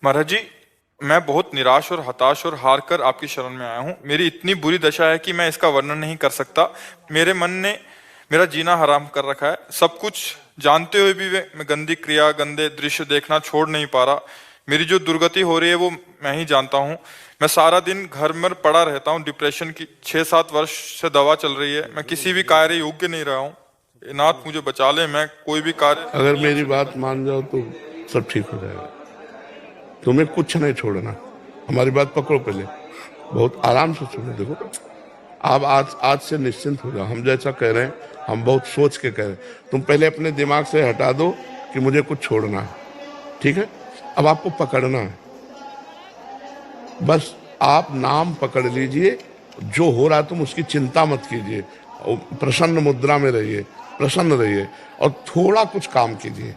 महाराज जी, मैं बहुत निराश और हताश और हार कर आपकी शरण में आया हूँ। मेरी इतनी बुरी दशा है कि मैं इसका वर्णन नहीं कर सकता। मेरे मन ने मेरा जीना हराम कर रखा है। सब कुछ जानते हुए भी मैं गंदी क्रिया, गंदे दृश्य देखना छोड़ नहीं पा रहा। मेरी जो दुर्गति हो रही है वो मैं ही जानता हूँ। मैं सारा दिन घर में पड़ा रहता हूँ। डिप्रेशन की 6-7 वर्ष से दवा चल रही है। मैं किसी भी कार्य योग्य नहीं रहा हूँ। नाथ मुझे बचा ले, मैं कोई भी कार्य अगर मेरी बात मान जाओ तो सब ठीक हो जाएगा। तुम्हें कुछ नहीं छोड़ना। हमारी बात पकड़ो, पहले बहुत आराम से सुनो। देखो, आप आज आज से निश्चिंत हो जाओ। हम जैसा कह रहे हैं, हम बहुत सोच के कह रहे हैं। तुम पहले अपने दिमाग से हटा दो कि मुझे कुछ छोड़ना है, ठीक है? अब आपको पकड़ना है। बस आप नाम पकड़ लीजिए। जो हो रहा तुम उसकी चिंता मत कीजिए। प्रसन्न मुद्रा में रहिए, प्रसन्न रहिए और थोड़ा कुछ काम कीजिए।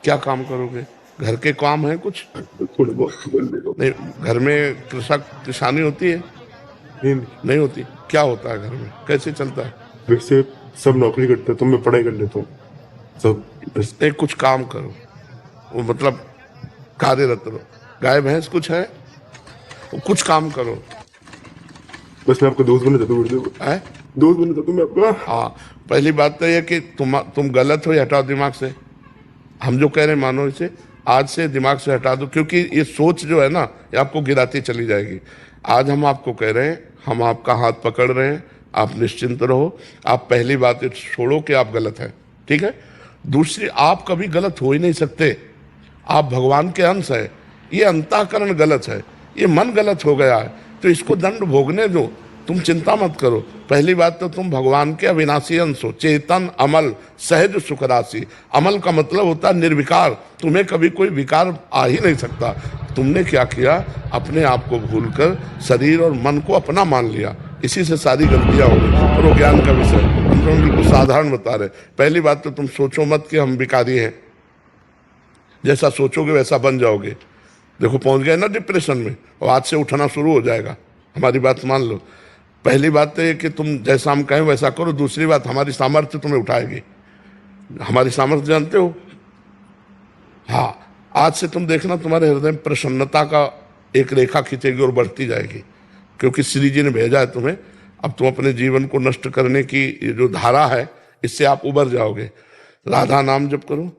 क्या काम करोगे? घर के काम है कुछ? थोड़े बहुत नहीं, घर में किसानी होती है? नहीं। नहीं होती। क्या होता है घर में? कैसे चलता है? वैसे सब नौकरी करते हैं तो मैं पढ़ाई कर लेता हूँ सब। बस एक कुछ काम करो, वो मतलब कार्यरत रहो। गाय भैंस कुछ है? वो कुछ काम करो। बस मैं आपका दोस्त बनना चाहता हूँ। है? दोस्त बनना चाहता हूँ मैं आपका। हाँ, पहली बात तो यह कि तुम गलत हो, ये हटाओ दिमाग से। हम जो कह रहे हैं मानो इसे आज से दिमाग से हटा दो, क्योंकि ये सोच जो है ना, ये आपको गिराती चली जाएगी। आज हम आपको कह रहे हैं, हम आपका हाथ पकड़ रहे हैं, आप निश्चिंत रहो। आप पहली बात ये छोड़ो कि आप गलत हैं, ठीक है? दूसरी, आप कभी गलत हो ही नहीं सकते। आप भगवान के अंश है। ये अंतःकरण गलत है, ये मन गलत हो गया है, तो इसको दंड भोगने दो। तुम चिंता मत करो। पहली बात तो तुम भगवान के अविनाशी अंश हो, चेतन, अमल, सहज, सुख राशि। अमल का मतलब होता है निर्विकार। तुम्हें कभी कोई विकार आ ही नहीं सकता। तुमने क्या किया? अपने आप को भूलकर शरीर और मन को अपना मान लिया। इसी से सारी गलतियां हो गई। और वो ज्ञान का विषय हम तो बिल्कुल साधारण बता रहे। पहली बात तो तुम सोचो मत कि हम विकारी हैं। जैसा सोचोगे वैसा बन जाओगे। देखो, पहुंच गए ना डिप्रेशन में, और आज से उठना शुरू हो जाएगा। हमारी बात मान लो। पहली बात तो ये कि तुम जैसा हम कहें वैसा करो। दूसरी बात, हमारी सामर्थ्य तुम्हें उठाएगी। हमारी सामर्थ्य जानते हो? हाँ, आज से तुम देखना तुम्हारे हृदय में प्रसन्नता का एक रेखा खींचेगी और बढ़ती जाएगी, क्योंकि श्री जी ने भेजा है तुम्हें। अब तुम अपने जीवन को नष्ट करने की ये जो धारा है, इससे आप उबर जाओगे। राधा नाम जप करो,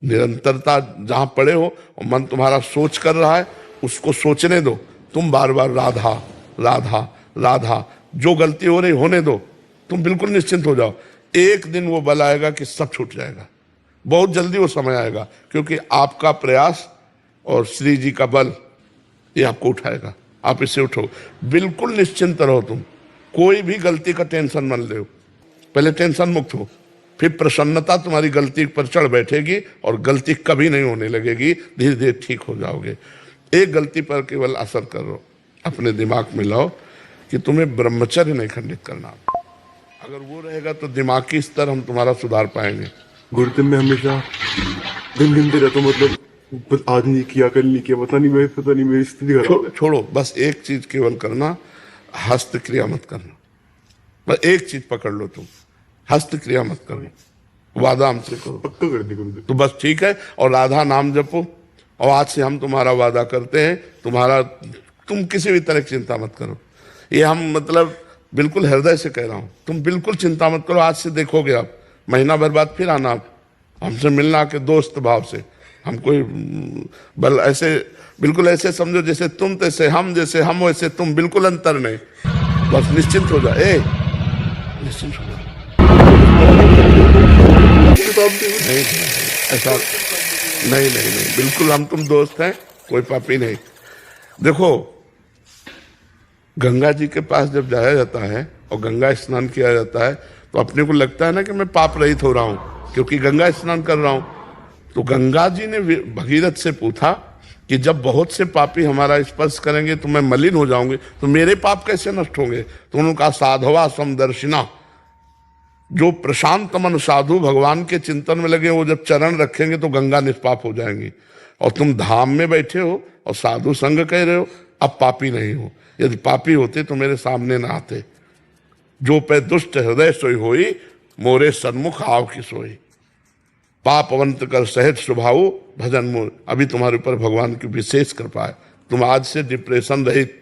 निरंतरता। जहां पड़े हो और मन तुम्हारा सोच कर रहा है, उसको सोचने दो। तुम बार बार राधा राधा राधा, जो गलती हो रही होने दो। तुम बिल्कुल निश्चिंत हो जाओ। एक दिन वो बल आएगा कि सब छूट जाएगा। बहुत जल्दी वो समय आएगा, क्योंकि आपका प्रयास और श्री जी का बल ये आपको उठाएगा। आप इससे उठो, बिल्कुल निश्चिंत रहो। तुम कोई भी गलती का टेंशन मत लो। पहले टेंशन मुक्त हो, फिर प्रसन्नता तुम्हारी गलती पर चढ़ बैठेगी और गलती कभी नहीं होने लगेगी। धीरे धीरे ठीक हो जाओगे। एक गलती पर केवल असर करो, अपने दिमाग में लाओ कि तुम्हें ब्रह्मचर्य नहीं खंडित करना। अगर वो रहेगा तो दिमागी स्तर हम तुम्हारा सुधार पाएंगे। गुरुदेव में हमेशा दिन गिनते रहता हूँ, मतलब बस आज नहीं किया, कल नहीं किया, पता नहीं मेरी स्थिति खराब है। छोड़ो, बस एक चीज केवल करना, हस्त क्रिया मत करना। बस एक चीज पकड़ लो तुम, हस्त क्रिया मत करो। वादा हमसे करो, पक्का कर दी गुरुदेव। तो बस ठीक है। और राधा नाम जपो। और आज से हम तुम्हारा वादा करते हैं, तुम किसी भी तरह की चिंता मत करो। ये हम मतलब बिल्कुल हृदय से कह रहा हूं। तुम बिल्कुल चिंता मत करो। आज से देखोगे आप, महीना भर बाद फिर आना आप हमसे मिलना के दोस्त भाव से। हम कोई बल ऐसे बिल्कुल ऐसे समझो जैसे तुम तैसे हम, जैसे हम वैसे तुम, बिल्कुल अंतर नहीं। बस निश्चिंत हो जाए, निश्चिंत हो जाए। नहीं, ऐसा नहीं, नहीं नहीं, बिल्कुल हम तुम दोस्त हैं, कोई पापी नहीं। देखो, गंगा जी के पास जब जाया जाता है और गंगा स्नान किया जाता है, तो अपने को लगता है ना कि मैं पाप रहित हो रहा हूं, क्योंकि गंगा स्नान कर रहा हूं। तो गंगा जी ने भगीरथ से पूछा कि जब बहुत से पापी हमारा स्पर्श करेंगे तो मैं मलिन हो जाऊंगी, तो मेरे पाप कैसे नष्ट होंगे? तो उन्होंने कहा, साधवा समदर्शिना। जो प्रशांत मन साधु भगवान के चिंतन में लगे, वो जब चरण रखेंगे तो गंगा निष्पाप हो जाएंगी। और तुम धाम में बैठे हो और साधु संग कह रहे हो, अब पापी नहीं हो। यदि पापी होते तो मेरे सामने ना आते। जो पे दुष्ट हृदय सोई होई, मोरे सन्मुख आव की सोई। पापवंत कर सहज स्वभाव भजन मोर। अभी तुम्हारे ऊपर भगवान की विशेष कृपा है, तुम आज से डिप्रेशन रहित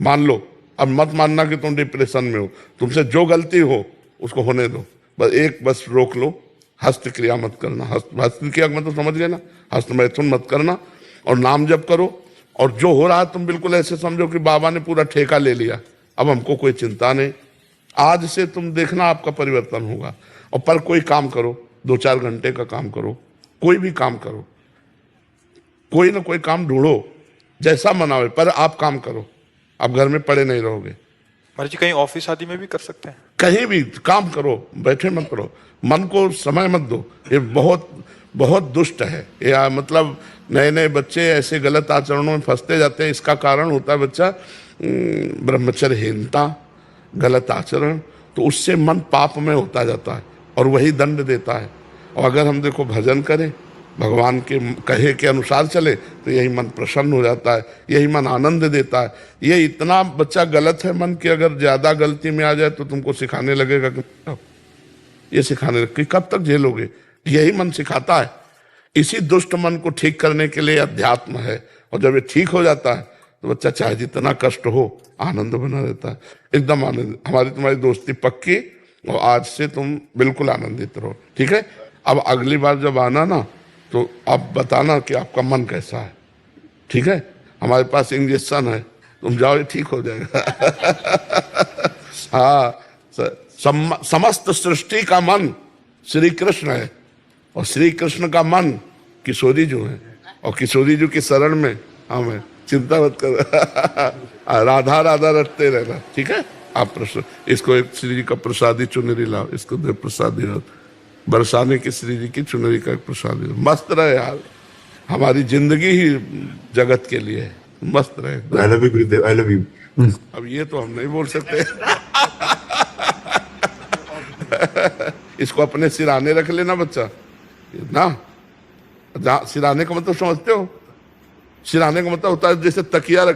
मान लो। अब मत मानना कि तुम डिप्रेशन में हो, तुमसे जो गलती हो उसको होने दो, बस रोक लो, हस्त क्रिया मत करना। हस्त क्रिया में तो समझ गए ना, हस्त मैथुन मत करना, और नाम जप करो। और जो हो रहा है तुम बिल्कुल ऐसे समझो कि बाबा ने पूरा ठेका ले लिया, अब हमको कोई चिंता नहीं। आज से तुम देखना आपका परिवर्तन होगा। और पर कोई काम करो, 2-4 घंटे का काम करो, कोई भी काम करो, कोई ना कोई काम ढूंढो, जैसा मनावे, पर आप काम करो, आप घर में पड़े नहीं रहोगे। महाराज जी कहीं ऑफिस आदि में भी कर सकते हैं? कहीं भी काम करो, बैठे मत करो, मन को समय मत दो। ये बहुत बहुत दुष्ट है। या मतलब नए नए बच्चे ऐसे गलत आचरणों में फंसते जाते हैं। इसका कारण होता है बच्चा ब्रह्मचर्यहीनता, गलत आचरण, तो उससे मन पाप में होता जाता है और वही दंड देता है। और अगर हम देखो भजन करें, भगवान के कहे के अनुसार चले, तो यही मन प्रसन्न हो जाता है, यही मन आनंद देता है। ये इतना बच्चा गलत है मन कि अगर ज्यादा गलती में आ जाए तो तुमको सिखाने लगेगा कि ये सिखाने लगे कि कब तक झेलोगे। यही मन सिखाता है। इसी दुष्ट मन को ठीक करने के लिए अध्यात्म है। और जब ये ठीक हो जाता है तो बच्चा चाहे जितना कष्ट हो आनंद बना रहता है, एकदम आनंद। हमारी तुम्हारी दोस्ती पक्की, और आज से तुम बिल्कुल आनंदित रहो, ठीक है। अब अगली बार जब आना ना तो आप बताना कि आपका मन कैसा है, ठीक है। हमारे पास इंजेक्शन है, तुम जाओ ठीक हो जाएगा। हाँ, समस्त सृष्टि का मन श्री कृष्ण है, और श्री कृष्ण का मन किशोरी जी है, और किशोरी जी की शरण में हम हैं। चिंता मत कर। राधा राधा रटते रहना, ठीक है। आप इसको एक श्री जी का प्रसादी चुनरी लाओ, इसको दे प्रसादी बरसाने की श्री जी की चुनरी का एक प्रसादी। मस्त रहे यार, हमारी जिंदगी ही जगत के लिए है, मस्त रहे। I love you Gurudev, I love you. अब ये तो हम नहीं बोल सकते। इसको अपने सिराने रख लेना बच्चा ना। सिराने का मतलब समझते हो? सिराने का मतलब होता है जैसे तकिया रख